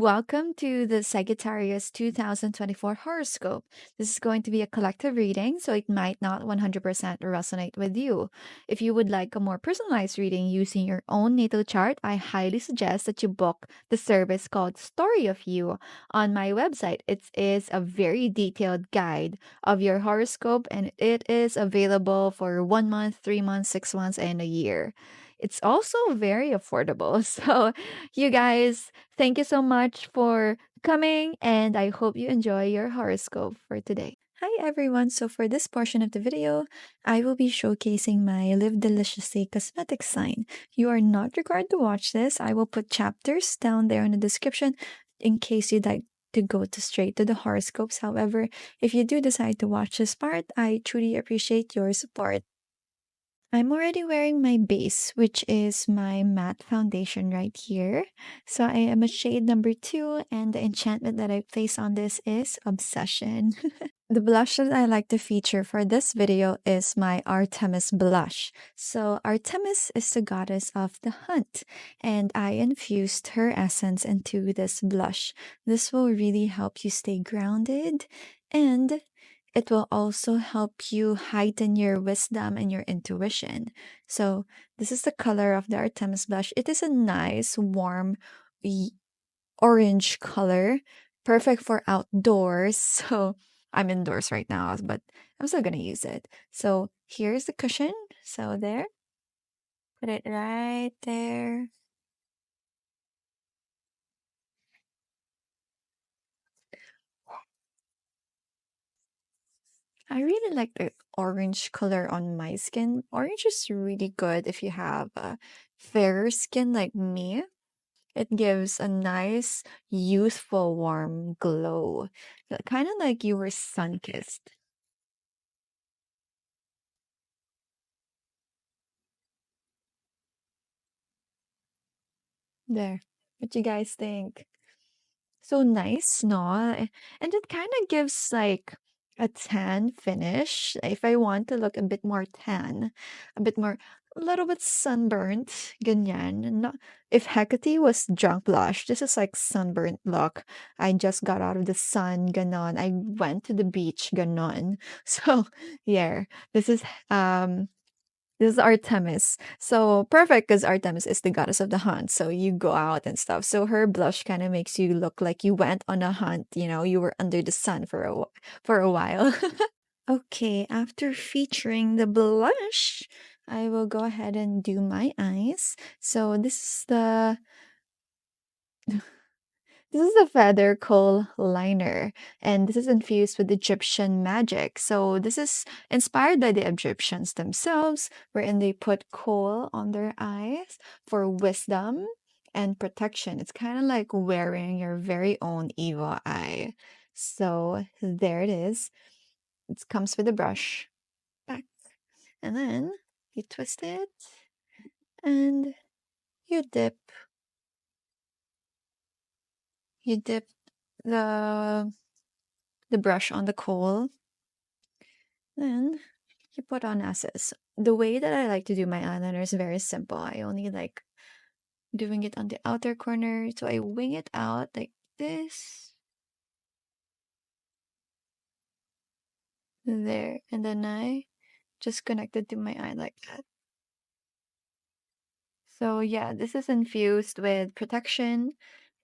welcome to the Sagittarius 2024 horoscope. This is going to be a collective reading, so it might not 100% resonate with you. If you would like a more personalized reading using your own natal chart, I highly suggest that you book the service called Story of You on my website. It is a very detailed guide of your horoscope, and it is available for 1 month, 3 months, 6 months, and a year. It's also very affordable. So, you guys, thank you so much for coming, and I hope you enjoy your horoscope for today. Hi everyone, so for this portion of the video, I will be showcasing my Live Deliciously cosmetic sign. You are not required to watch this. I will put chapters down there in the description in case you'd like to go straight to the horoscopes. However, if you do decide to watch this part, I truly appreciate your support. I'm already wearing my base, which is my matte foundation right here. So I am a shade number 2, and the enchantment that I place on this is Obsession. The blush that I like to feature for this video is my Artemis blush. So Artemis is the goddess of the hunt, and I infused her essence into this blush. This will really help you stay grounded, and it will also help you heighten your wisdom and your intuition. So this is the color of the Artemis blush. It is a nice, warm orange color, perfect for outdoors. So I'm indoors right now, but I'm still gonna use it. So here's the cushion. So there, put it right there. I really like the orange color on my skin. Orange is really good if you have a fairer skin like me. It gives a nice, youthful, warm glow. Kind of like you were sun-kissed. There. What you guys think? So nice, no? And it kind of gives like a tan finish. If I want to look a bit more tan, a bit more, a little bit sunburnt, ganyan. Not, if Hecate was drunk blush, this is like sunburnt look. I just got out of the sun, ganon. I went to the beach, ganon. So, yeah, this is um this is Artemis. So perfect because Artemis is the goddess of the hunt. So you go out and stuff. So her blush kind of makes you look like you went on a hunt. You were under the sun for for a while. Okay, after featuring the blush, I will go ahead and do my eyes. So this is the feather Kohl liner, and this is infused with Egyptian magic. So this is inspired by the Egyptians themselves, wherein they put kohl on their eyes for wisdom and protection. It's kind of like wearing your very own evil eye. So there it is. It comes with a brush, back, and then you twist it and you dip. You dip the brush on the kohl. Then you put on asses. The way that I like to do my eyeliner is very simple. I only like doing it on the outer corner. So I wing it out like this. There. And then I just connect it to my eye like that. So yeah, this is infused with protection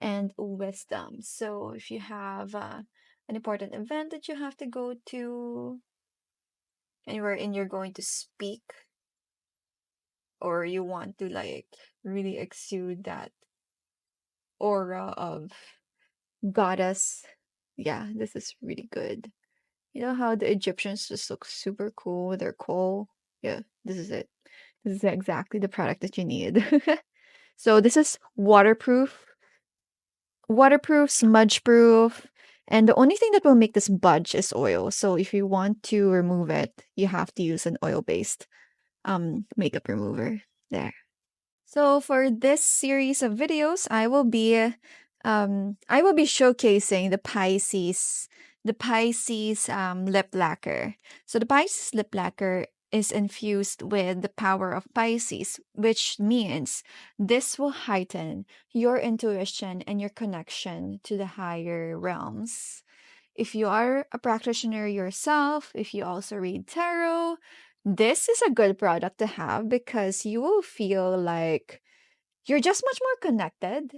and wisdom. So if you have an important event that you have to go to, and wherein you're going to speak, or you want to like really exude that aura of goddess. Yeah, this is really good. You know how the Egyptians just look super cool with their kohl? Yeah, this is it. This is exactly the product that you need. So this is waterproof, smudge proof, and the only thing that will make this budge is oil. So if you want to remove it, you have to use an oil-based makeup remover. There. So for this series of videos, I will be showcasing the Pisces Lip Lacquer. So the Pisces Lip Lacquer is infused with the power of Pisces, which means this will heighten your intuition and your connection to the higher realms. If you are a practitioner yourself, if you also read tarot, this is a good product to have because you will feel like you're just much more connected.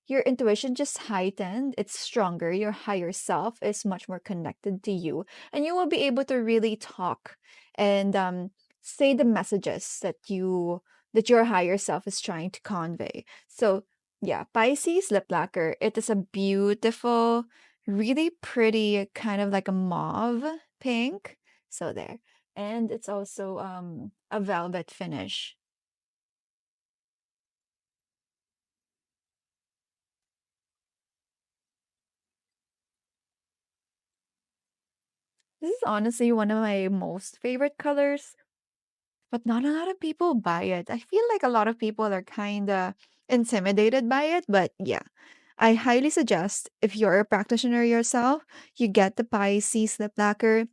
Your intuition just heightened, it's stronger. Your higher self is much more connected to you, and you will be able to really talk and say the messages that your higher self is trying to convey. So, yeah, Pisces Lip Lacquer, it is a beautiful, really pretty kind of like a mauve pink. So there. And it's also a velvet finish. This is honestly one of my most favorite colors, but not a lot of people buy it. I feel like a lot of people are kind of intimidated by it, but yeah. I highly suggest if you're a practitioner yourself, you get the Pisces Lip Lacquer.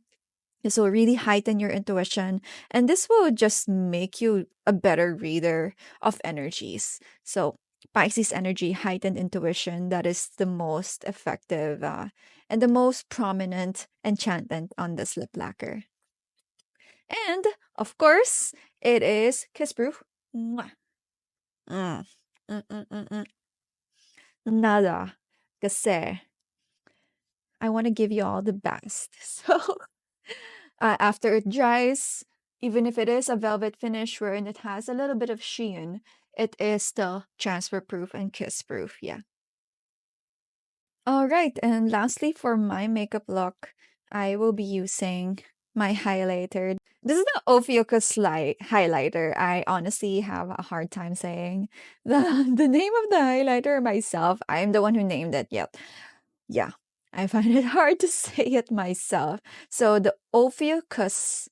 This will really heighten your intuition, and this will just make you a better reader of energies. So, Pisces energy, heightened intuition, that is the most effective and the most prominent enchantment on this lip lacquer. And, of course, it is kiss proof. Mwah. Mm. Mm, mm, mm, mm. Nada. Kasi I want to give you all the best. So, after it dries, even if it is a velvet finish wherein it has a little bit of sheen, it is still transfer proof and kiss proof. Yeah. All right. And lastly, for my makeup look, I will be using my highlighter. This is the Ophiuchus highlighter. I honestly have a hard time saying the name of the highlighter myself. I'm the one who named it. Yet, yeah, I find it hard to say it myself. So the Ophiuchus,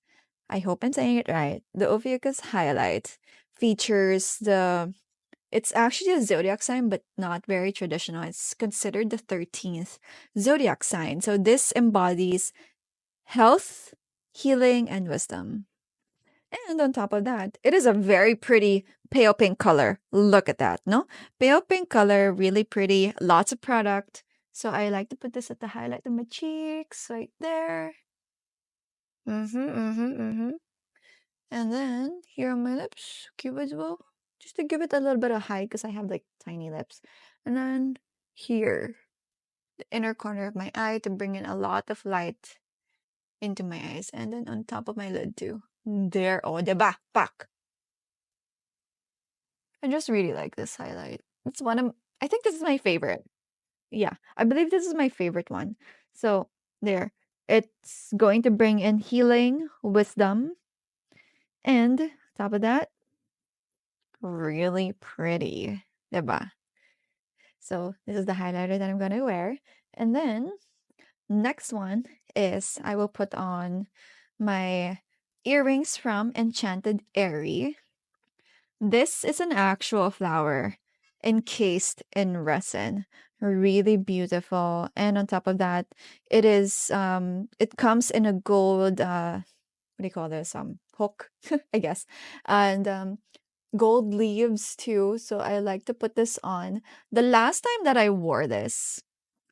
I hope I'm saying it right. The Ophiuchus highlight features it's actually a zodiac sign, but not very traditional. It's considered the 13th zodiac sign. So this embodies health, healing, and wisdom. And on top of that, it is a very pretty pale pink color. Look at that, no? Pale pink color, really pretty, lots of product. So I like to put this at the highlight of my cheeks, right there. And then here on my lips, cute as well. Just to give it a little bit of height because I have like tiny lips. And then here, the inner corner of my eye to bring in a lot of light into my eyes. And then on top of my lid too. There, oh, diba? Pak! I just really like this highlight. It's I think this is my favorite. Yeah, I believe this is my favorite one. So there, it's going to bring in healing, wisdom, and top of that, really pretty, diba? So this is the highlighter that I'm gonna wear. And then next one is I will put on my earrings from Enchanted Airy. This is an actual flower encased in resin. Really beautiful. And on top of that, it comes in a gold what do you call this? Hook, I guess. And gold leaves too. So I like to put this on. The last time that I wore this,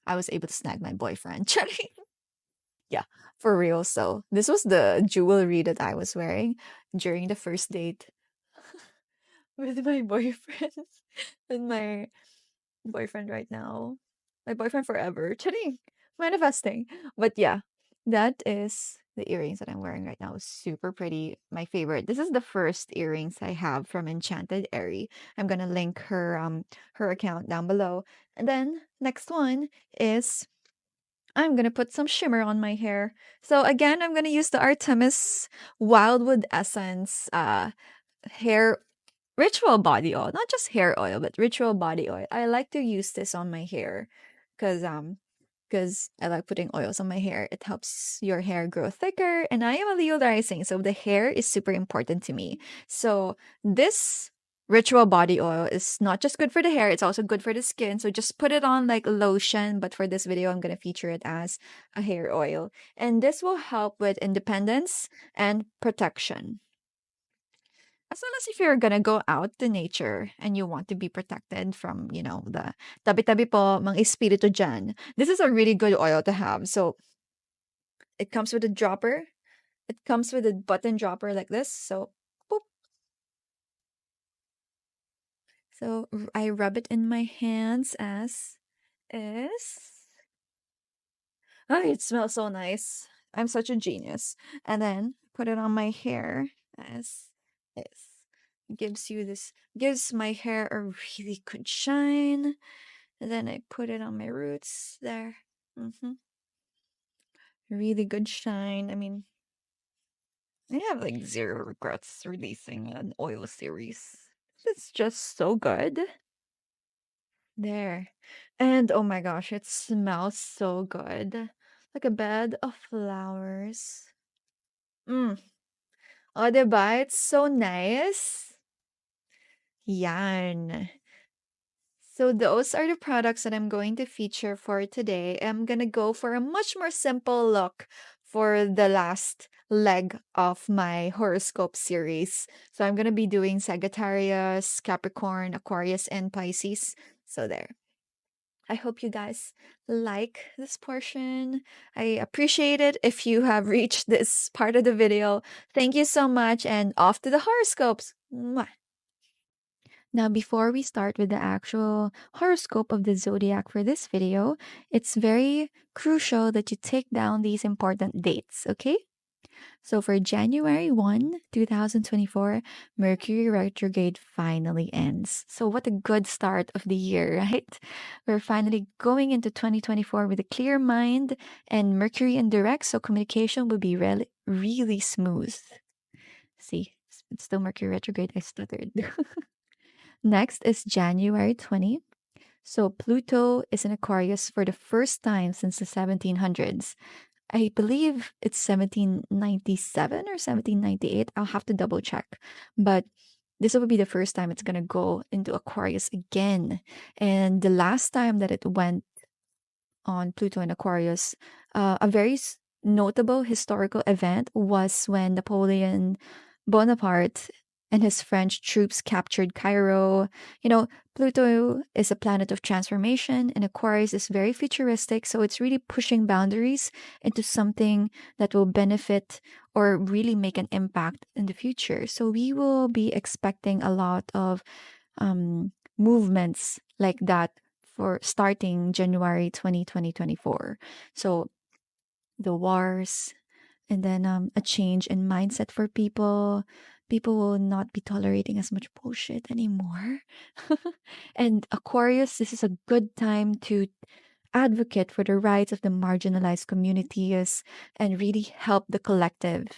I was able to snag my boyfriend. Yeah, for real. So this was the jewelry that I was wearing during the first date with my boyfriend. With my boyfriend right now. My boyfriend forever. Charing. Manifesting. But yeah, that is the earrings that I'm wearing right now. Super pretty. My favorite. This is the first earrings I have from Enchanted Airy. I'm gonna link her account down below. And then next one is I'm gonna put some shimmer on my hair. So again, I'm gonna use the Artemis Wildwood Essence hair ritual body oil, not just hair oil, but ritual body oil. I like to use this on my hair because I like putting oils on my hair. It helps your hair grow thicker, and I am a Leo rising, so the hair is super important to me. So this ritual body oil is not just good for the hair, it's also good for the skin. So just put it on like lotion, but for this video, I'm gonna feature it as a hair oil. And this will help with independence and protection. As well as if you're gonna go out to nature and you want to be protected from, the tabi-tabi po, mga espiritu dyan. This is a really good oil to have. So it comes with a dropper. It comes with a button dropper like this. So, boop. So I rub it in my hands as is. Oh, it smells so nice. I'm such a genius. And then put it on my hair as is. Gives my hair a really good shine. And then I put it on my roots there. Really good shine. I mean, I have like zero regrets releasing an oil series. It's just so good. There. And oh my gosh, it smells so good. Like a bed of flowers. Mm. Oh, diba? It's so nice. Yan. So those are the products that I'm going to feature for today. I'm gonna go for a much more simple look for the last leg of my horoscope series. So I'm gonna be doing Sagittarius, Capricorn, Aquarius, and Pisces. So there. I hope you guys like this portion. I appreciate it if you have reached this part of the video. Thank you so much, and off to the horoscopes. Mwah. Now, before we start with the actual horoscope of the zodiac for this video, it's very crucial that you take down these important dates, okay? So for January 1, 2024, Mercury retrograde finally ends. So what a good start of the year, right? We're finally going into 2024 with a clear mind and Mercury in direct, so communication will be really smooth. See, it's still Mercury retrograde. I stuttered. Next is January 20. So Pluto is in Aquarius for the first time since the 1700s. I believe it's 1797 or 1798. I'll have to double check. But this will be the first time it's going to go into Aquarius again. And the last time that it went on Pluto and Aquarius, a very notable historical event was when Napoleon Bonaparte and his French troops captured Cairo. Pluto is a planet of transformation, and Aquarius is very futuristic, so it's really pushing boundaries into something that will benefit or really make an impact in the future. So we will be expecting a lot of movements like that for starting January 2024. So the wars, and then a change in mindset for people. People will not be tolerating as much bullshit anymore. And Aquarius, this is a good time to advocate for the rights of the marginalized communities and really help the collective.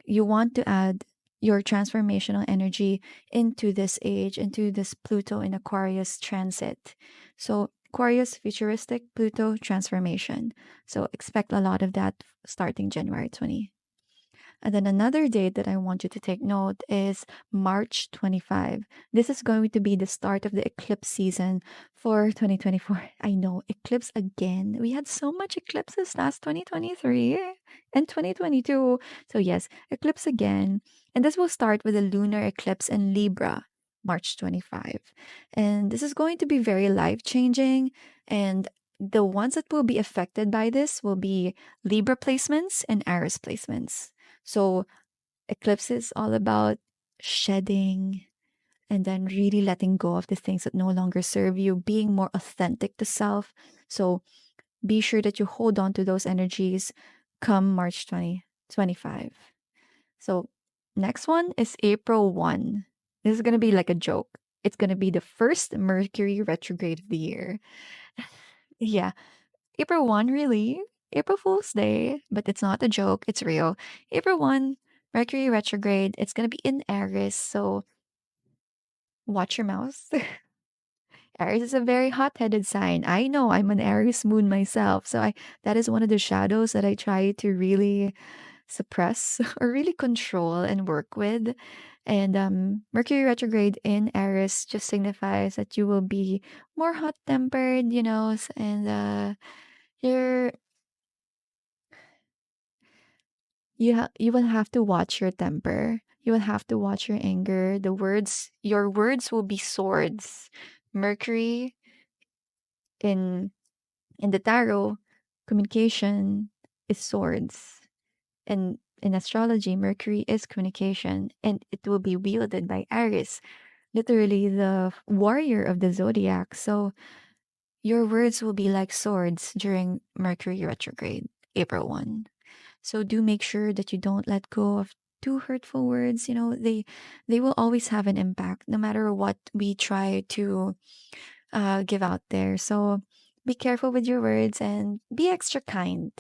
You want to add your transformational energy into this age, into this Pluto in Aquarius transit. So, Aquarius, futuristic, Pluto, transformation. So, expect a lot of that starting January 20. And then another date that I want you to take note is March 25. This is going to be the start of the eclipse season for 2024. I know, eclipse again. We had so much eclipses last 2023 and 2022. So, yes, eclipse again. And this will start with a lunar eclipse in Libra, March 25. And this is going to be very life changing. And the ones that will be affected by this will be Libra placements and Aries placements. So, eclipse is all about shedding and then really letting go of the things that no longer serve you, being more authentic to self. So, be sure that you hold on to those energies come March 2025. So, next one is April 1. This is going to be like a joke. It's going to be the first Mercury retrograde of the year. Yeah, April 1, really? April Fool's Day, but it's not a joke, it's real. April 1, Mercury retrograde, it's gonna be in Aries, so watch your mouth. Aries is a very hot-headed sign. I know I'm an Aries moon myself, so that is one of the shadows that I try to really suppress or really control and work with. And Mercury retrograde in Aries just signifies that you will be more hot-tempered, and you're you will have to watch your temper. You will have to watch your anger. Your words will be swords. Mercury in the tarot, communication is swords. And in astrology, Mercury is communication, and it will be wielded by Aries, literally the warrior of the zodiac. So your words will be like swords during Mercury retrograde, April 1. So do make sure that you don't let go of too hurtful words. You know, they will always have an impact no matter what we try to give out there. So be careful with your words and be extra kind.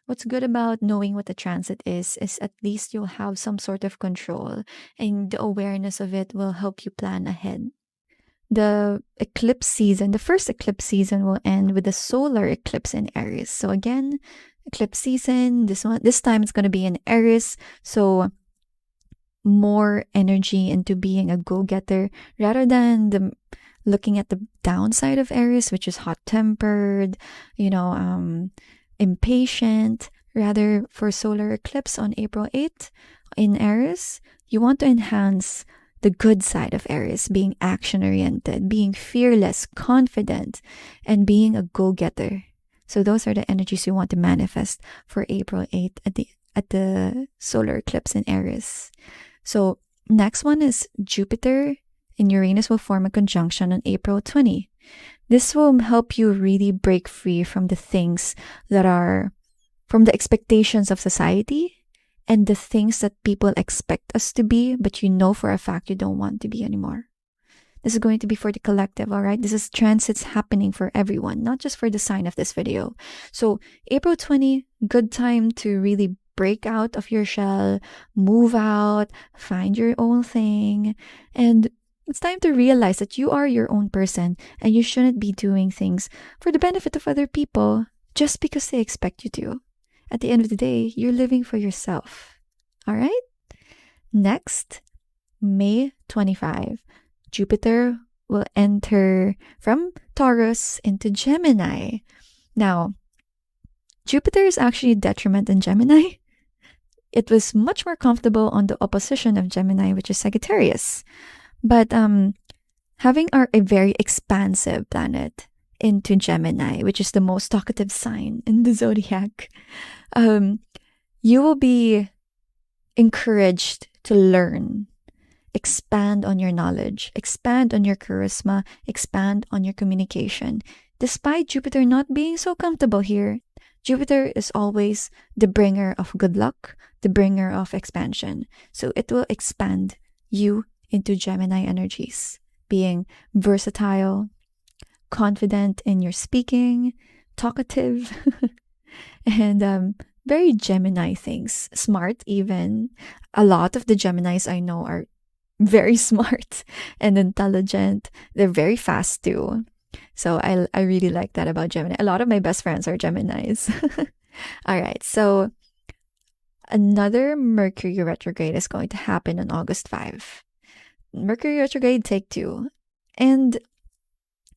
What's good about knowing what the transit is at least you'll have some sort of control, and the awareness of it will help you plan ahead. The first eclipse season will end with the solar eclipse in Aries. So again, eclipse season, this time it's going to be in Aries. So more energy into being a go-getter rather than looking at the downside of Aries, which is hot-tempered, impatient. Rather, for solar eclipse on April 8th in Aries, you want to enhance the good side of Aries, being action-oriented, being fearless, confident, and being a go-getter. So those are the energies you want to manifest for April 8th at the solar eclipse in Aries. So next one is Jupiter and Uranus will form a conjunction on April 20. This will help you really break free from the things that are from the expectations of society and the things that people expect us to be, but you know for a fact you don't want to be anymore. This is going to be for the collective, all right? This is transits happening for everyone, not just for the sign of this video. So April 20, good time to really break out of your shell, move out, find your own thing, and it's time to realize that you are your own person and you shouldn't be doing things for the benefit of other people just because they expect you to. At the end of the day, you're living for yourself. All right? Next, May 25, Jupiter will enter from Taurus into Gemini. Now, Jupiter is actually a detriment in Gemini. It was much more comfortable on the opposition of Gemini, which is Sagittarius. But having a very expansive planet into Gemini, which is the most talkative sign in the zodiac, you will be encouraged to learn, expand on your knowledge, expand on your charisma, expand on your communication. Despite Jupiter not being so comfortable here, Jupiter is always the bringer of good luck, the bringer of expansion. So it will expand you into Gemini energies, being versatile, confident in your speaking, talkative, and very Gemini things, smart even. A lot of the Geminis I know are very smart and intelligent. They're very fast too. So I really like that about Gemini. A lot of my best friends are Geminis. All right, so another Mercury retrograde is going to happen on August 5. Mercury retrograde take 2. And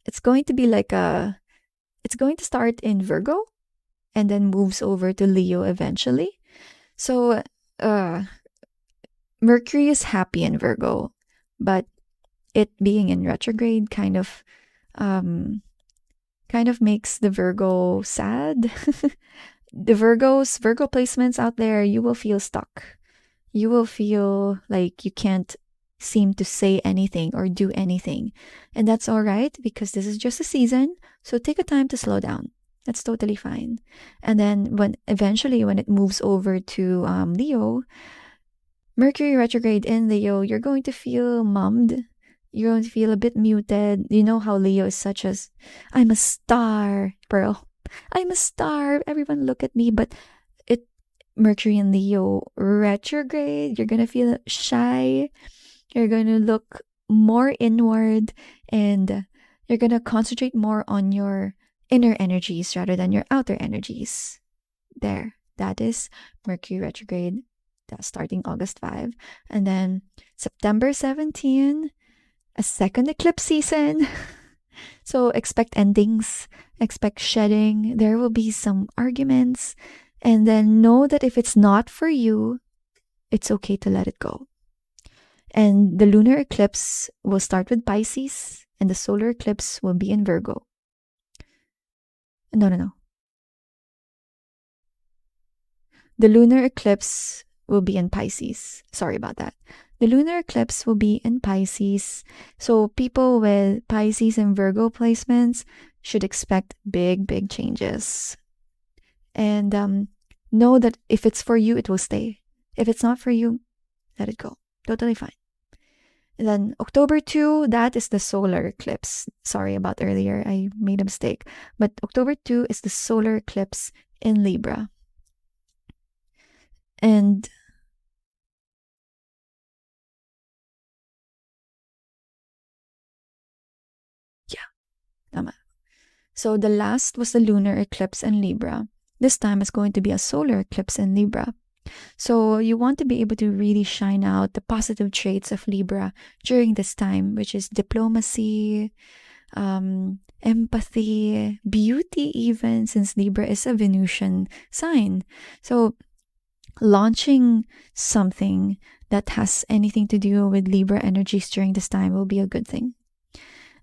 it's going to be it's going to start in Virgo and then moves over to Leo eventually. So Mercury is happy in Virgo, but it being in retrograde kind of makes the Virgo sad. The Virgo placements out there, you will feel stuck. You will feel like you can't seem to say anything or do anything. And that's all right because this is just a season. So take a time to slow down. That's totally fine. And then when it moves over to Leo, Mercury retrograde in Leo, you're going to feel mummed. You're going to feel a bit muted. You know how Leo is such as, I'm a star, Pearl. I'm a star. Everyone look at me. But Mercury in Leo retrograde, you're going to feel shy. You're going to look more inward and you're going to concentrate more on your inner energies rather than your outer energies. There. That is Mercury retrograde starting August 5. And then September 17, a second eclipse season. So expect endings, expect shedding. There will be some arguments. And then know that if it's not for you, it's okay to let it go. And the lunar eclipse will start with Pisces, and the solar eclipse will be in Virgo. No, no, no. The lunar eclipse will be in Pisces. Sorry about that. The lunar eclipse will be in Pisces. So people with Pisces and Virgo placements should expect big, big changes. And know that if it's for you, it will stay. If it's not for you, let it go. Totally fine. And then October 2, that is the solar eclipse. Sorry about earlier, I made a mistake. But October 2 is the solar eclipse in Libra. And yeah, tama. So the last was the lunar eclipse in Libra. This time is going to be a solar eclipse in Libra. So you want to be able to really shine out the positive traits of Libra during this time, which is diplomacy, empathy, beauty even, since Libra is a Venusian sign. So launching something that has anything to do with Libra energies during this time will be a good thing.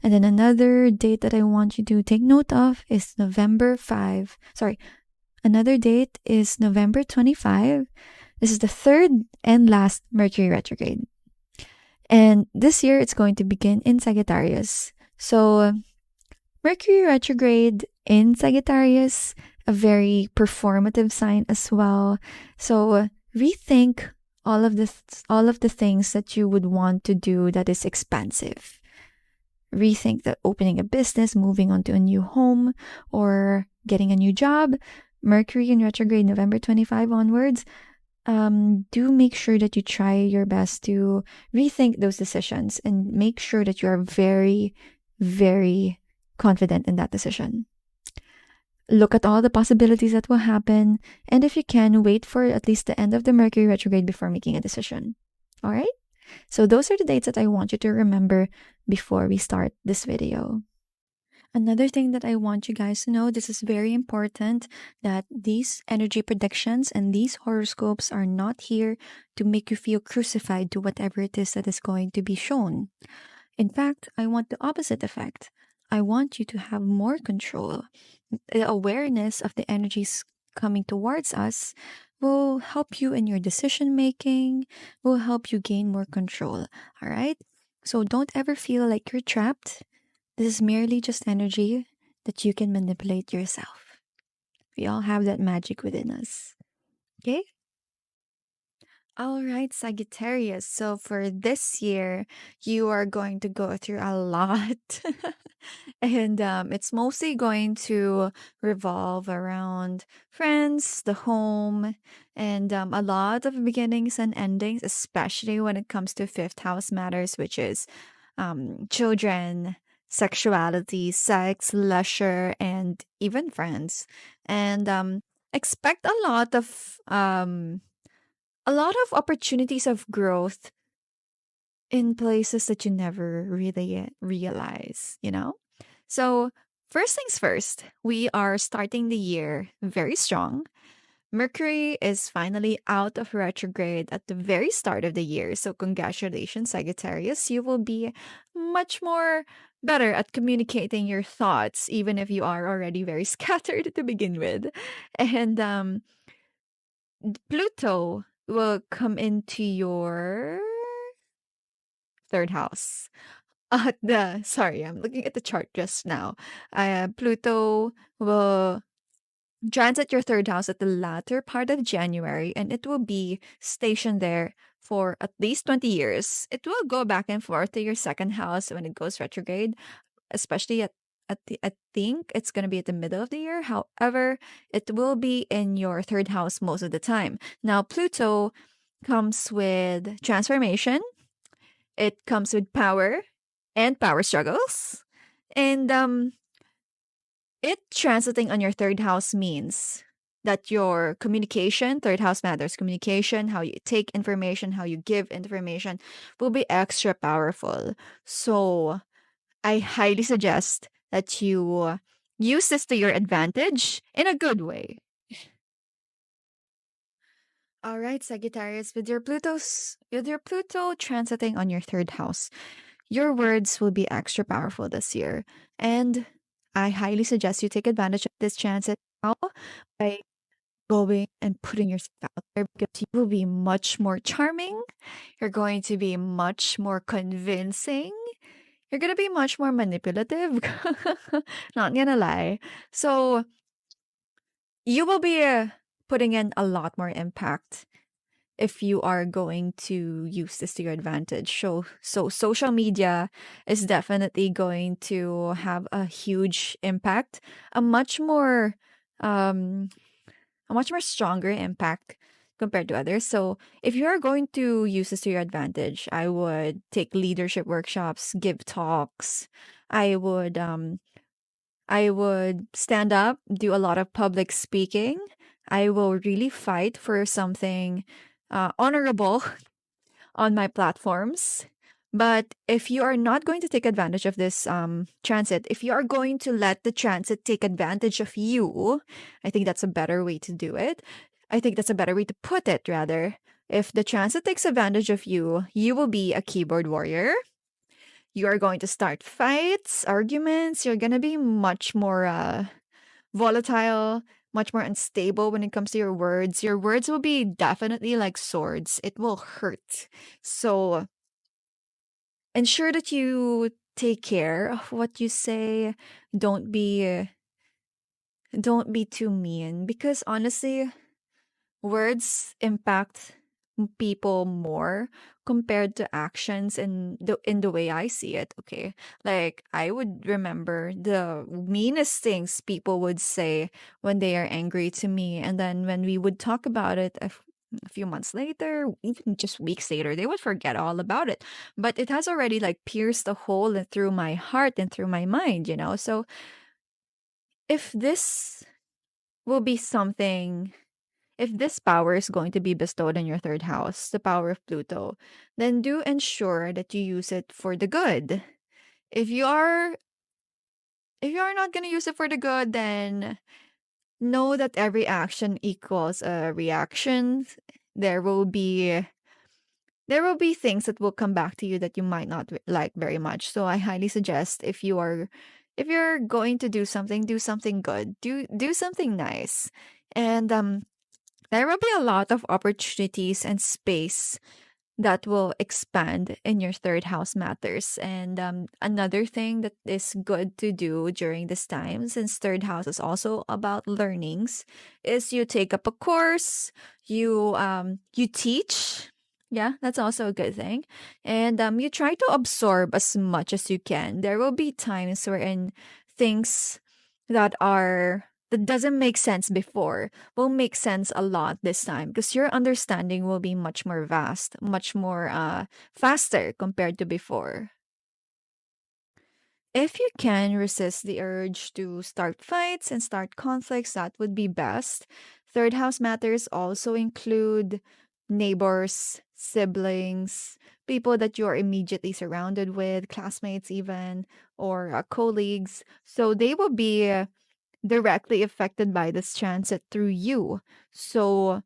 And then another date that I want you to take note of is November 5. Sorry, another date is November 25. This is the third and last Mercury retrograde. And this year it's going to begin in Sagittarius. So Mercury retrograde in Sagittarius, a very performative sign as well. So rethink all of the things that you would want to do that is expansive. Rethink that opening a business, moving on to a new home, or getting a new job. Mercury in retrograde November 25 onwards. Do make sure that you try your best to rethink those decisions and make sure that you are very, very confident in that decision. Look at all the possibilities that will happen, and if you can, wait for at least the end of the Mercury retrograde before making a decision. All right? So those are the dates that I want you to remember before we start this video. Another thing that I want you guys to know, this is very important, that these energy predictions and these horoscopes are not here to make you feel crucified to whatever it is that is going to be shown. In fact, I want the opposite effect. I want you to have more control. The awareness of the energies coming towards us will help you in your decision making, will help you gain more control. All right? So don't ever feel like you're trapped. This is merely just energy that you can manipulate yourself. We all have that magic within us. Okay? All right, Sagittarius. So for this year, you are going to go through a lot. And it's mostly going to revolve around friends, the home, and a lot of beginnings and endings, especially when it comes to fifth house matters, which is children, sexuality, sex, leisure, and even friends. And expect a lot of opportunities of growth in places that you never really realize, you know? So, first things first, we are starting the year very strong. Mercury is finally out of retrograde at the very start of the year. So, congratulations, Sagittarius. You will be much more better at communicating your thoughts, even if you are already very scattered to begin with. And Pluto will come into your third house. I'm looking at the chart just now. Pluto will transit your third house at the latter part of January, and it will be stationed there for at least 20 years. It will go back and forth to your second house when it goes retrograde, especially I think it's going to be at the middle of the year. However, it will be in your third house most of the time. Now, Pluto comes with transformation. It comes with power and power struggles. And it transiting on your third house means that your communication, third house matters, communication, how you take information, how you give information, will be extra powerful. So I highly suggest that you use this to your advantage in a good way. All right, Sagittarius, with your Pluto transiting on your third house, your words will be extra powerful this year. And I highly suggest you take advantage of this transit now by going and putting yourself out there because you will be much more charming. You're going to be much more convincing. You're going to be much more manipulative. Not gonna lie. So you will be putting in a lot more impact if you are going to use this to your advantage. So social media is definitely going to have a huge impact, a much more um a much more stronger impact compared to others. So if you are going to use this to your advantage, I would take leadership workshops, give talks. I would um I would stand up, do a lot of public speaking. I will really fight for something honorable on my platforms. But if you are not going to take advantage of this transit, if you are going to let the transit take advantage of you, I think that's a better way to do it. I think that's a better way to put it, rather. If the transit takes advantage of you, you will be a keyboard warrior. You are going to start fights, arguments. You're going to be much more volatile, much more unstable when it comes to your words. Your words will be definitely like swords, it will hurt. So ensure that you take care of what you say. Don't be don't be too mean because honestly, words impact people more compared to actions in the way I see it, okay? Like I would remember the meanest things people would say when they are angry to me, and then when we would talk about it a few months later, even just weeks later, they would forget all about it. But it has already like pierced a hole through my heart and through my mind, you know? So if this will be something if this power is going to be bestowed on your third house, the power of Pluto, then do ensure that you use it for the good. If you are if you are not going to use it for the good, then know that every action equals a reaction. There will be there will be things that will come back to you that you might not like very much. So I highly suggest if you're going to do something good. Do something nice. And there will be a lot of opportunities and space that will expand in your third house matters. And another thing that is good to do during this time, since third house is also about learnings, is you take up a course, you teach. Yeah, that's also a good thing. And you try to absorb as much as you can. There will be times wherein things that doesn't make sense before will make sense a lot this time because your understanding will be much more vast, much more faster compared to before. If you can resist the urge to start fights and start conflicts, that would be best. Third house matters also include neighbors, siblings, people that you're immediately surrounded with, classmates, even, or colleagues. So they will be directly affected by this transit through you. So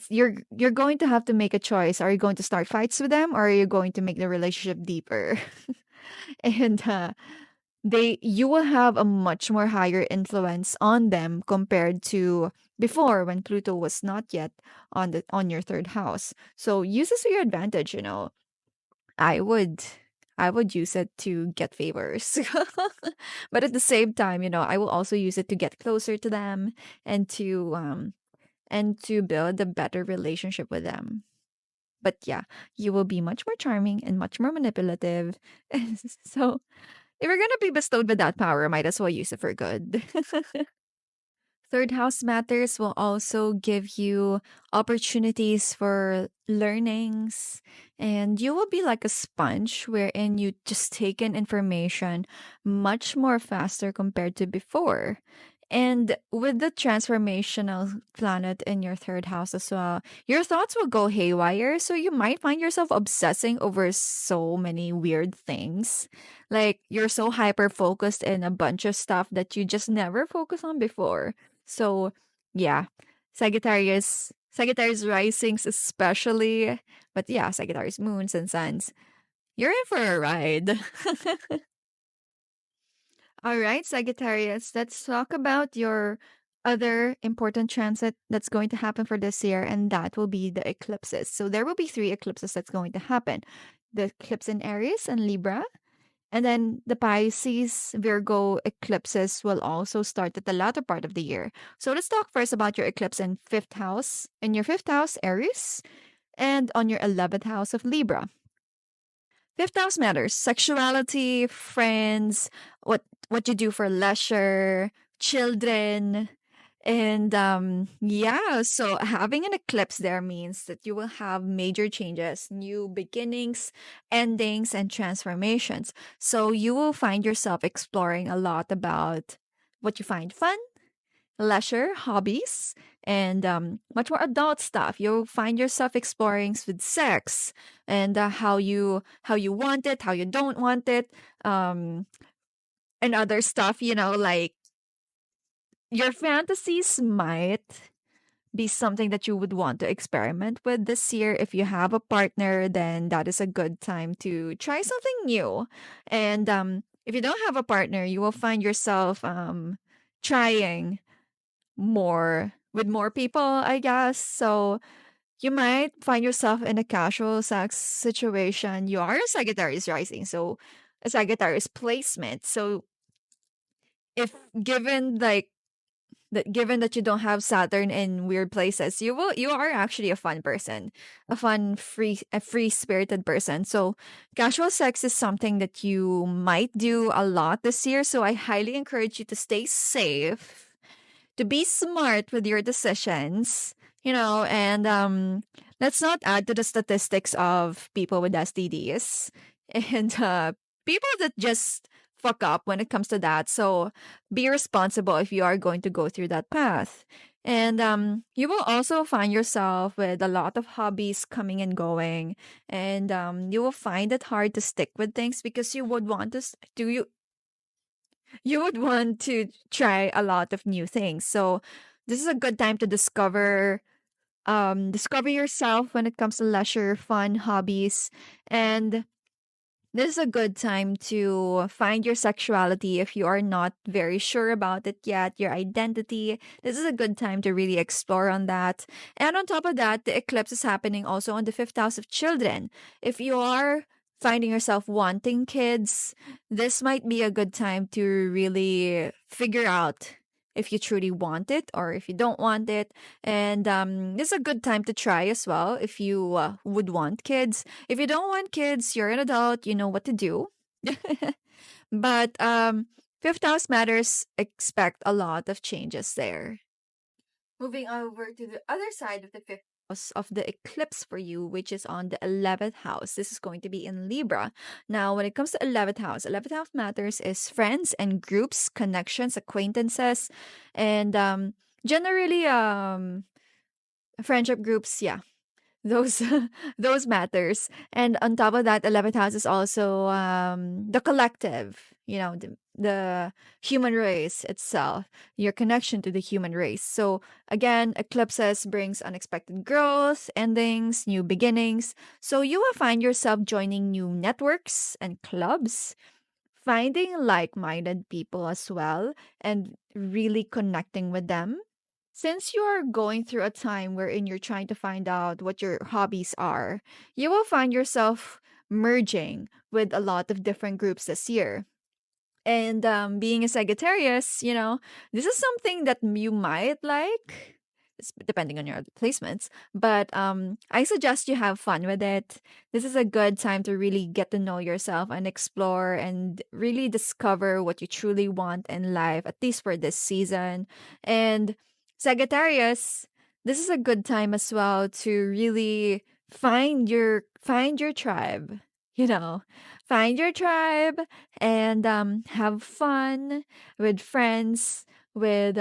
you're going to have to make a choice. Are you going to start fights with them or are you going to make the relationship deeper? And they you will have a much more higher influence on them compared to before when Pluto was not yet on your third house. So use this to your advantage, you know. I would I would use it to get favors. But at the same time, you know, I will also use it to get closer to them and to build a better relationship with them. But yeah, you will be much more charming and much more manipulative. So if you're gonna be bestowed with that power, might as well use it for good. Third house matters will also give you opportunities for learnings, and you will be like a sponge wherein you just take in information much more faster compared to before. And with the transformational planet in your third house as well, your thoughts will go haywire. So you might find yourself obsessing over so many weird things. Like you're so hyper focused in a bunch of stuff that you just never focus on before. So, yeah, Sagittarius, Sagittarius risings especially, but yeah, Sagittarius moons and suns. You're in for a ride. All right, Sagittarius, let's talk about your other important transit that's going to happen for this year, and that will be the eclipses. So there will be three eclipses that's going to happen: the eclipse in Aries and Libra, and then the Pisces Virgo eclipses will also start at the latter part of the year. So let's talk first about your eclipse in fifth house. In your fifth house, Aries, and on your 11th house of Libra. Fifth house matters: sexuality, friends, what you do for leisure, children, and yeah, so having an eclipse there means that you will have major changes, new beginnings, endings, and transformations. So you will find yourself exploring a lot about what you find fun, leisure, hobbies, and much more adult stuff. You'll find yourself exploring with sex and how you want it, how you don't want it, um, and other stuff. Like your fantasies might be something that you would want to experiment with this year. If you have a partner, then that is a good time to try something new. And if you don't have a partner, you will find yourself trying more with more people, I guess. So you might find yourself in a casual sex situation. You are a Sagittarius rising, so a Sagittarius placement. So if given that you don't have Saturn in weird places, you are actually a fun person, a free spirited person. So casual sex is something that you might do a lot this year. So I highly encourage you to stay safe, to be smart with your decisions, and let's not add to the statistics of people with STDs and people that just fuck up when it comes to that. So be responsible if you are going to go through that path. And you will also find yourself with a lot of hobbies coming and going, and you will find it hard to stick with things because you would want to do you would want to try a lot of new things. So this is a good time to discover yourself when it comes to leisure, fun, hobbies, and this is a good time to find your sexuality if you are not very sure about it yet, your identity. This is a good time to really explore on that. And on top of that, the eclipse is happening also on the fifth house of children. If you are finding yourself wanting kids, this might be a good time to really figure out if you truly want it or if you don't want it. And this is a good time to try as well if you would want kids. If you don't want kids, you're an adult, you know what to do. But fifth house matters, expect a lot of changes there. Moving over to the other side of the fifth house of the eclipse for you, which is on the 11th house. This is going to be in Libra. Now, when it comes to 11th house matters is friends and groups, connections, acquaintances, and generally friendship groups, yeah, those those matters. And on top of that, 11th house is also the collective, the human race itself, your connection to the human race. So again, eclipses brings unexpected growth, endings, new beginnings. So you will find yourself joining new networks and clubs, finding like-minded people as well, and really connecting with them. Since you are going through a time wherein you're trying to find out what your hobbies are, you will find yourself merging with a lot of different groups this year. And being a Sagittarius, this is something that you might like, depending on your placements. But I suggest you have fun with it. This is a good time to really get to know yourself and explore and really discover what you truly want in life, at least for this season. And Sagittarius, this is a good time as well to really find your tribe. You know, find your tribe and have fun with friends, with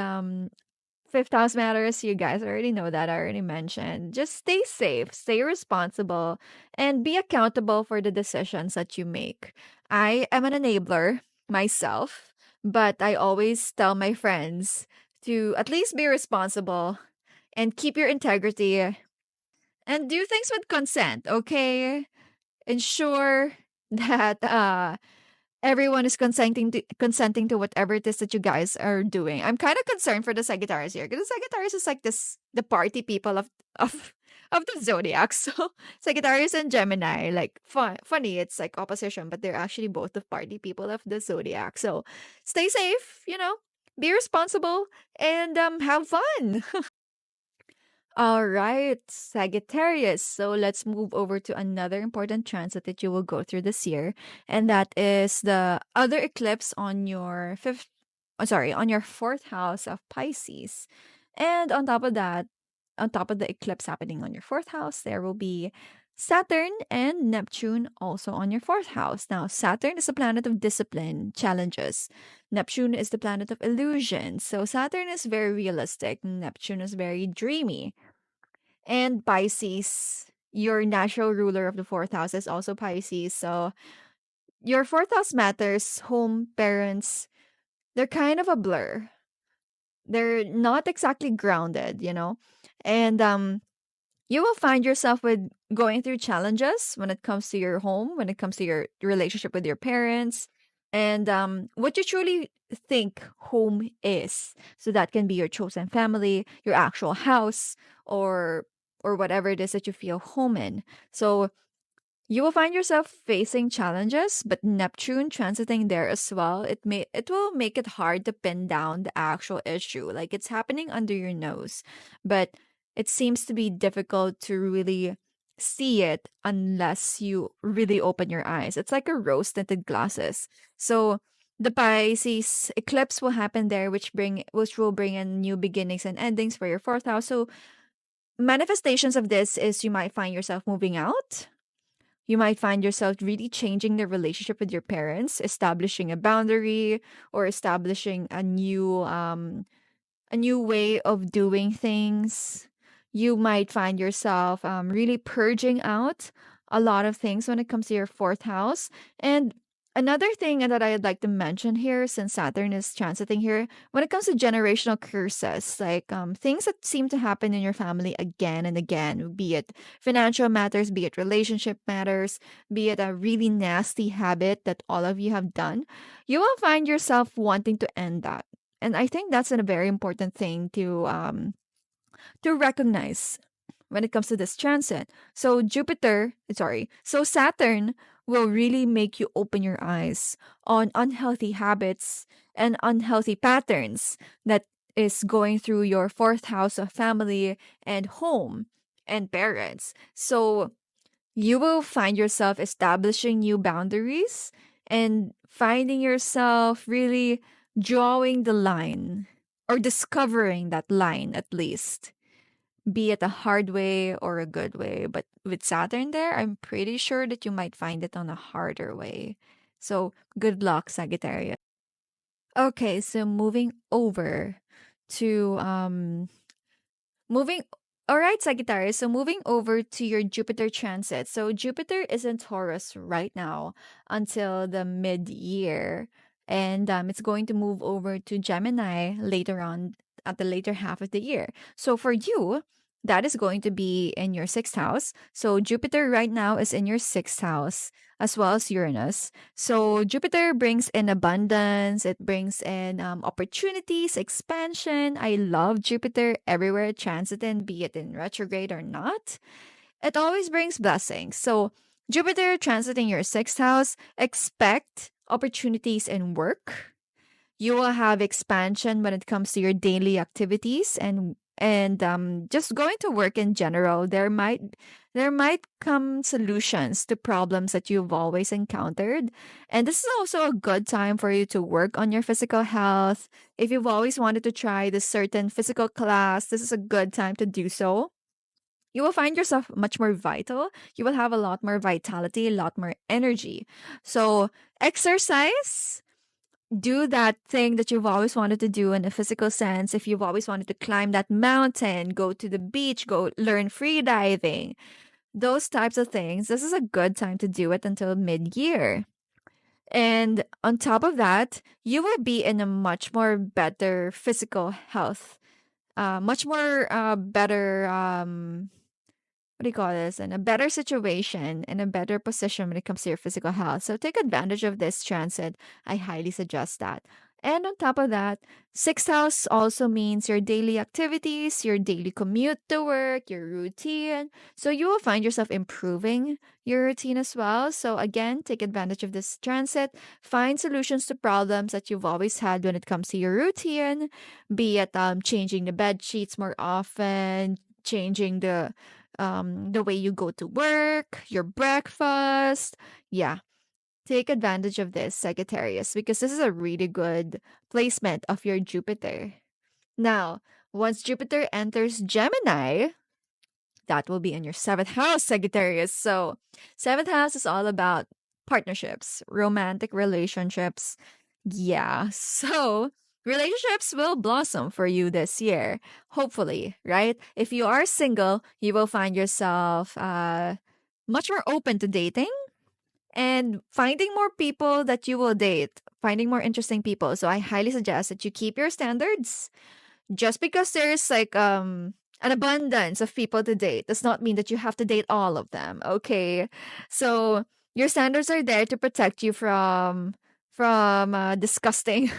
fifth house matters. You guys already know that. I already mentioned. Just stay safe, stay responsible, and be accountable for the decisions that you make. I am an enabler myself, but I always tell my friends to at least be responsible and keep your integrity and do things with consent, okay? Ensure that everyone is consenting to whatever it is that you guys are doing. I'm kind of concerned for the Sagittarius here because Sagittarius is like this the party people of of the zodiac. So Sagittarius and Gemini, like funny, it's like opposition, but they're actually both the party people of the zodiac. So stay safe, be responsible and have fun. All right, Sagittarius. So let's move over to another important transit that you will go through this year, and that is the other eclipse on your on your fourth house of Pisces. And on top of that, on top of the eclipse happening on your fourth house, there will be Saturn and Neptune also on your fourth house. Now, Saturn is a planet of discipline, challenges. Neptune is the planet of illusion. So Saturn is very realistic. Neptune is very dreamy. And Pisces, your natural ruler of the fourth house is also Pisces. So your fourth house matters, home, parents, they're kind of a blur. They're not exactly grounded. And you will find yourself with going through challenges when it comes to your home, when it comes to your relationship with your parents, and what you truly think home is. So that can be your chosen family, your actual house, or whatever it is that you feel home in. So you will find yourself facing challenges, but Neptune transiting there as well, it will make it hard to pin down the actual issue. Like it's happening under your nose, but it seems to be difficult to really see it unless you really open your eyes. It's like a rose tinted glasses. So the Pisces eclipse will happen there, which will bring in new beginnings and endings for your fourth house. So manifestations of this is you might find yourself moving out, you might find yourself really changing the relationship with your parents, establishing a boundary or establishing a new way of doing things. You might find yourself really purging out a lot of things when it comes to your fourth house. And another thing that I'd like to mention here, since Saturn is transiting here, when it comes to generational curses, like things that seem to happen in your family again and again, be it financial matters, be it relationship matters, be it a really nasty habit that all of you have done, you will find yourself wanting to end that. And I think that's a very important thing to recognize when it comes to this transit. So Saturn will really make you open your eyes on unhealthy habits and unhealthy patterns that is going through your fourth house of family and home and parents. So you will find yourself establishing new boundaries and finding yourself really drawing the line or discovering that line at least, be it a hard way or a good way. But with Saturn there, I'm pretty sure that you might find it on a harder way. So good luck, Sagittarius. Okay, so to moving all right, Sagittarius. So moving over to your Jupiter transit. So Jupiter is in Taurus right now until the mid-year. And it's going to move over to Gemini later on at the later half of the year. So for you, that is going to be in your sixth house. So Jupiter right now is in your sixth house as well as Uranus. So Jupiter brings in abundance, it brings in opportunities, expansion. I love Jupiter everywhere it transits in, be it in retrograde or not. It always brings blessings. So Jupiter transiting your sixth house, expect opportunities in work. You will have expansion when it comes to your daily activities and just going to work in general. There might come solutions to problems that you've always encountered. And this is also a good time for you to work on your physical health. If you've always wanted to try this certain physical class, this is a good time to do so. You will find yourself much more vital. You will have a lot more vitality, a lot more energy. So, exercise, do that thing that you've always wanted to do in a physical sense. If you've always wanted to climb that mountain, go to the beach, go learn free diving, those types of things, this is a good time to do it until mid year. And on top of that, you will be in a much more better physical health much more better what do you call this, in a better situation, in a better position when it comes to your physical health. So take advantage of this transit. I highly suggest that. And on top of that, sixth house also means your daily activities, your daily commute to work, your routine. So you will find yourself improving your routine as well. So again, take advantage of this transit. Find solutions to problems that you've always had when it comes to your routine, be it changing the bed sheets more often, changing the way you go to work, your breakfast. Yeah, take advantage of this, Sagittarius, because this is a really good placement of your Jupiter. Now, once Jupiter enters Gemini, that will be in your seventh house, Sagittarius. So, seventh house is all about partnerships, romantic relationships. Yeah. So, relationships will blossom for you this year, hopefully, right? If you are single, you will find yourself much more open to dating and finding more people that you will date, finding more interesting people. So, I highly suggest that you keep your standards. Just because there's like an abundance of people to date does not mean that you have to date all of them. Okay. So your standards are there to protect you from disgusting.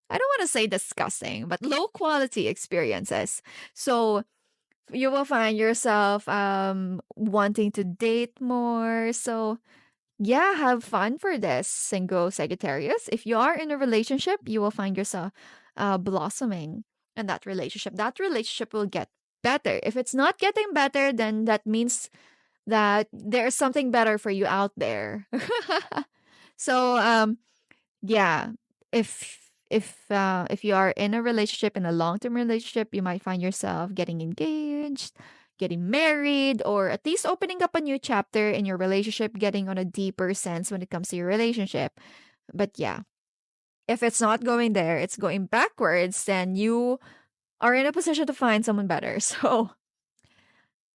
I don't want to say disgusting, but low quality experiences. So you will find yourself wanting to date more. So yeah, have fun for this, single Sagittarius. If you are in a relationship, you will find yourself blossoming in that relationship. That relationship will get better. If it's not getting better, then that means that there's something better for you out there. So yeah, if you are in a relationship, in a long-term relationship, you might find yourself getting engaged, getting married, or at least opening up a new chapter in your relationship, getting on a deeper sense when it comes to your relationship. But yeah, if it's not going there, it's going backwards, then you are in a position to find someone better. So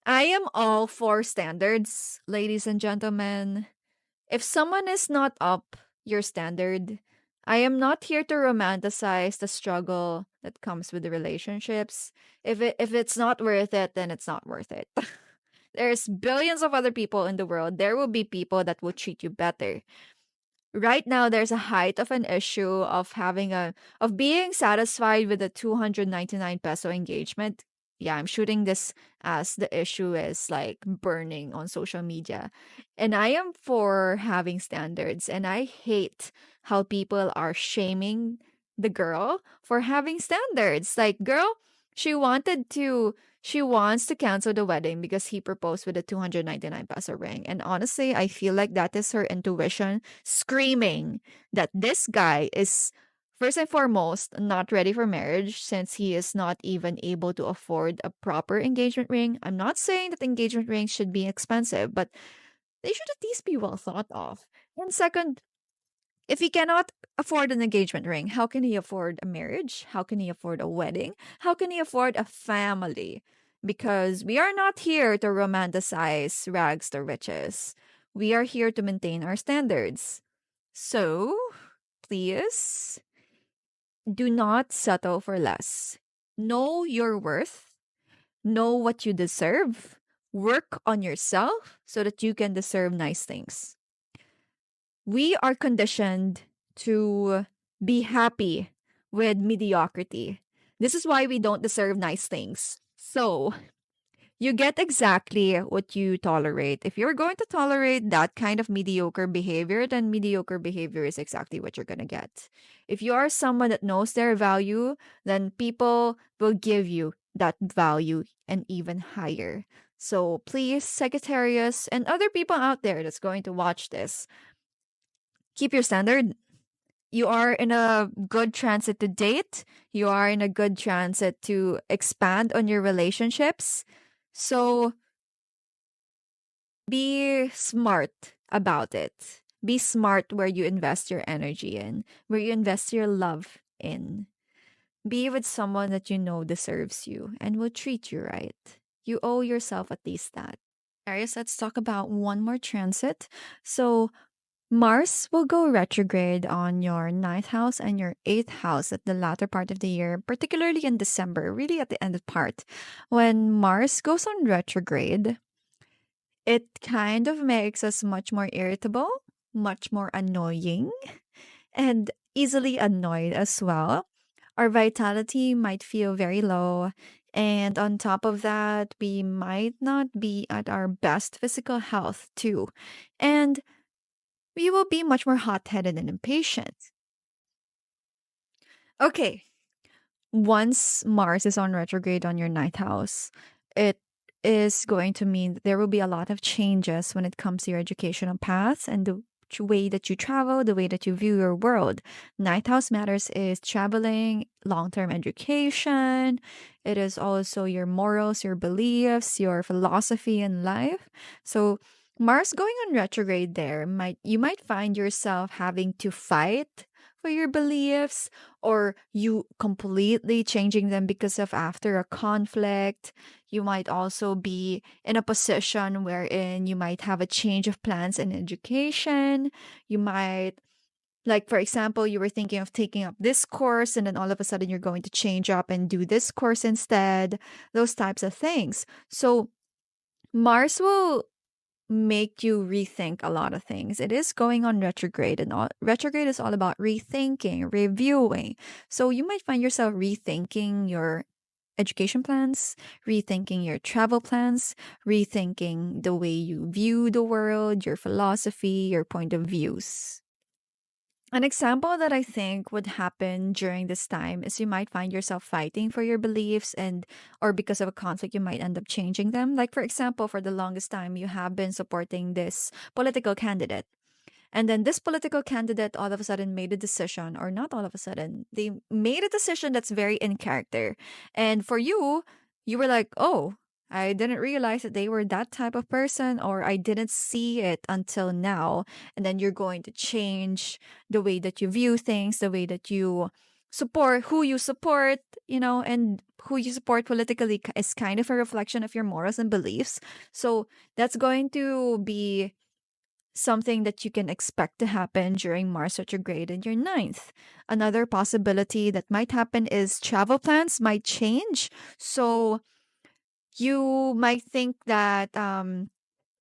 I am all for standards, ladies and gentlemen. If someone is not up your standard, I am not here to romanticize the struggle that comes with the relationships. If it's not worth it, then it's not worth it. There's billions of other people in the world. There will be people that will treat you better. Right now there's a height of an issue of being satisfied with a 299 peso engagement. Yeah, I'm shooting this as the issue is like burning on social media. And I am for having standards, and I hate how people are shaming the girl for having standards. Like, girl, she wanted to she wants to cancel the wedding because he proposed with a 299 peso ring. And honestly, I feel like that is her intuition screaming that this guy is, first and foremost, not ready for marriage since he is not even able to afford a proper engagement ring. I'm not saying that engagement rings should be expensive, but they should at least be well thought of. And second, if he cannot afford an engagement ring, how can he afford a marriage? How can he afford a wedding? How can he afford a family? Because we are not here to romanticize rags to riches. We are here to maintain our standards. So, please do not settle for less. Know your worth, know what you deserve, work on yourself so that you can deserve nice things. We are conditioned to be happy with mediocrity. This is why we don't deserve nice things. So, you get exactly what you tolerate. If you're going to tolerate that kind of mediocre behavior, then mediocre behavior is exactly what you're going to get. If you are someone that knows their value, then people will give you that value and even higher. So please, Sagittarius and other people out there that's going to watch this, keep your standard. You are in a good transit to date. You are in a good transit to expand on your relationships. So be smart about it. Be smart where you invest your energy in, where you invest your love in. Be with someone that you know deserves you and will treat you right. You owe yourself at least that. Arius, let's talk about one more transit. So Mars will go retrograde on your ninth house and your eighth house at the latter part of the year, particularly in December, really at the end of part. When Mars goes on retrograde, it kind of makes us much more irritable, much more annoying, and easily annoyed as well. Our vitality might feel very low. And on top of that, we might not be at our best physical health too. And we will be much more hot headed and impatient. Okay, once Mars is on retrograde on your ninth house, it is going to mean that there will be a lot of changes when it comes to your educational paths and the way that you travel, the way that you view your world. Ninth house matters is traveling, long term education. It is also your morals, your beliefs, your philosophy in life. So, Mars going on retrograde there might you might find yourself having to fight for your beliefs or you completely changing them because of after a conflict. You might also be in a position wherein you might have a change of plans in education. You might, like, for example, you were thinking of taking up this course and then all of a sudden you're going to change up and do this course instead, those types of things. So, Mars will make you rethink a lot of things. It is going on retrograde, and retrograde is all about rethinking, reviewing. So you might find yourself rethinking your education plans, rethinking your travel plans, rethinking the way you view the world, your philosophy, your point of views. An example that I think would happen during this time is you might find yourself fighting for your beliefs and or because of a conflict you might end up changing them. Like for example, for the longest time you have been supporting this political candidate. And then this political candidate all of a sudden made a decision, or not all of a sudden, they made a decision that's very in character. And for you, you were like, oh, I didn't realize that they were that type of person, or I didn't see it until now. And then you're going to change the way that you view things, the way that you support, who you support, and who you support politically is kind of a reflection of your morals and beliefs. So that's going to be something that you can expect to happen during Mars retrograde in your ninth. Another possibility that might happen is travel plans might change. So you might think that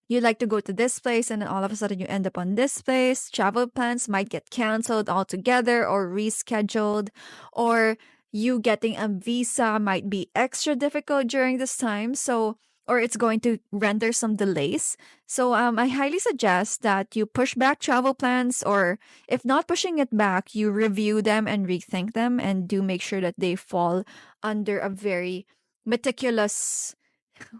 you like to go to this place and then all of a sudden you end up on this place. Travel plans might get canceled altogether or rescheduled, or you getting a visa might be extra difficult during this time. So, or it's going to render some delays. So, I highly suggest that you push back travel plans, or if not pushing it back, you review them and rethink them and do make sure that they fall under a very meticulous,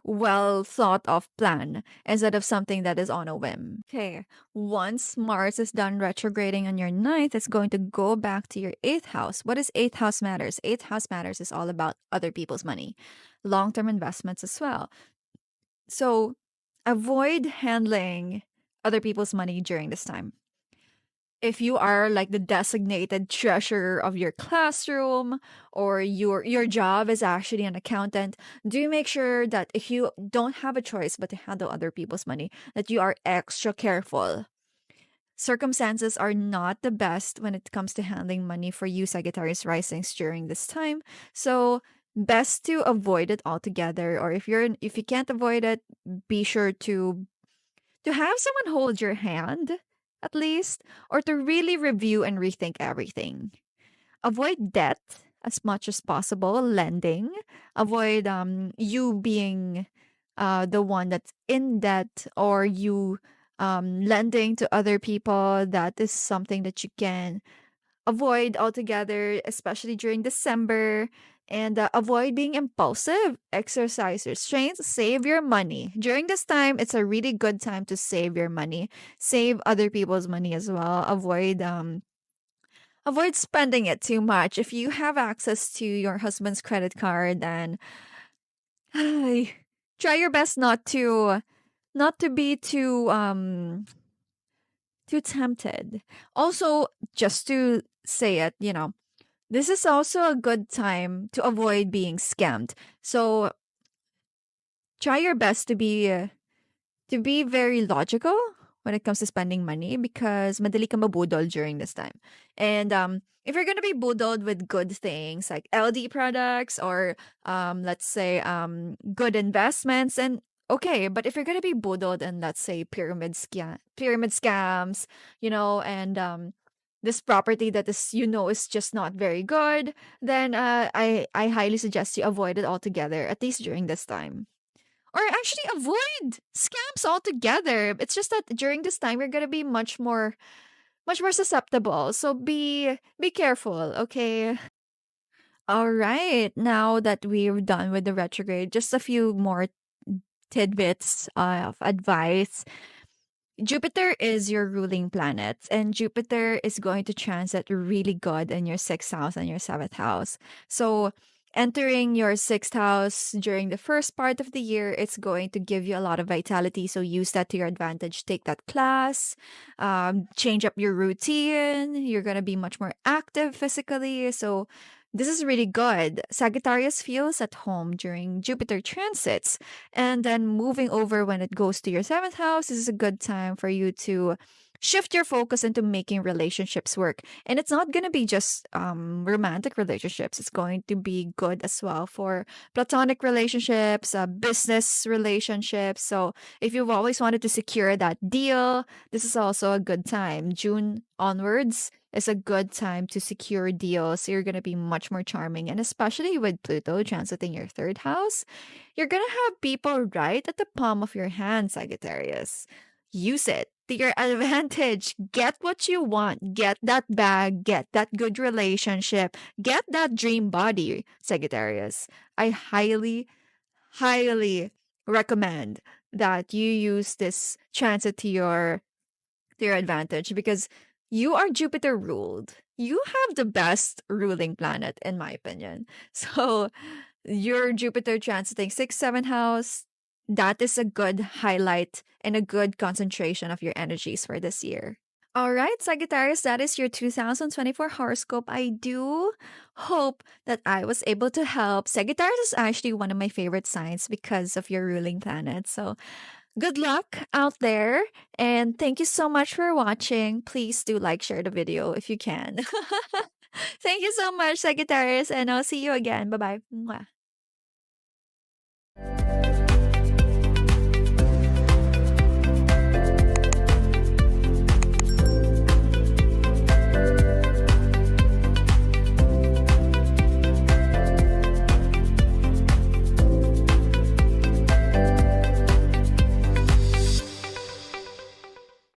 well thought of plan instead of something that is on a whim. Okay, once Mars is done retrograding on your ninth, it's going to go back to your eighth house. What is eighth house matters? Eighth house matters is all about other people's money, long term investments as well. So avoid handling other people's money during this time. If you are like the designated treasurer of your classroom, or your job is actually an accountant, do make sure that if you don't have a choice but to handle other people's money, that you are extra careful. Circumstances are not the best when it comes to handling money for you Sagittarius risings during this time. So best to avoid it altogether, or if you can't avoid it, be sure to have someone hold your hand, at least, or to really review and rethink everything. Avoid debt as much as possible, lending. Avoid you being the one that's in debt, or you lending to other people. That is something that you can avoid altogether, especially during December. And avoid being impulsive. Exercise restraints. Save your money. During this time, it's a really good time to save your money. Save other people's money as well. Avoid spending it too much. If you have access to your husband's credit card, then try your best not to be too tempted. Also, just to say it, this is also a good time to avoid being scammed. So try your best to be very logical when it comes to spending money because madali ka mabudol during this time. And if you're gonna be budled with good things like LD products or let's say good investments and okay, but if you're gonna be budled in let's say pyramid scams, and this property that is is just not very good, then I highly suggest you avoid it altogether, at least during this time. Or actually avoid scams altogether. It's just that during this time you're gonna be much more susceptible. So be careful, okay? All right. Now that we're done with the retrograde, just a few more tidbits of advice. Jupiter is your ruling planet, and Jupiter is going to transit really good in your sixth house and your seventh house. So, entering your sixth house during the first part of the year, it's going to give you a lot of vitality. So, use that to your advantage. Take that class, change up your routine. You're going to be much more active physically. So, this is really good. Sagittarius feels at home during Jupiter transits. And then moving over when it goes to your seventh house, this is a good time for you to shift your focus into making relationships work. And it's not going to be just romantic relationships, it's going to be good as well for platonic relationships, business relationships. So if you've always wanted to secure that deal, this is also a good time. June onwards is a good time to secure deals. You're going to be much more charming. And especially with Pluto transiting your third house, you're going to have people right at the palm of your hand, Sagittarius. Use it to your advantage. Get what you want. Get that bag. Get that good relationship. Get that dream body, Sagittarius. I highly, highly recommend that you use this transit to your advantage because you are Jupiter ruled. You have the best ruling planet, in my opinion. So, your Jupiter transiting 6th, 7th house, that is a good highlight and a good concentration of your energies for this year. All right, Sagittarius, that is your 2024 horoscope. I do hope that I was able to help. Sagittarius is actually one of my favorite signs because of your ruling planet. So, good luck out there. And thank you so much for watching. Please do like, share the video if you can. Thank you so much, Sagittarius. And I'll see you again. Bye bye.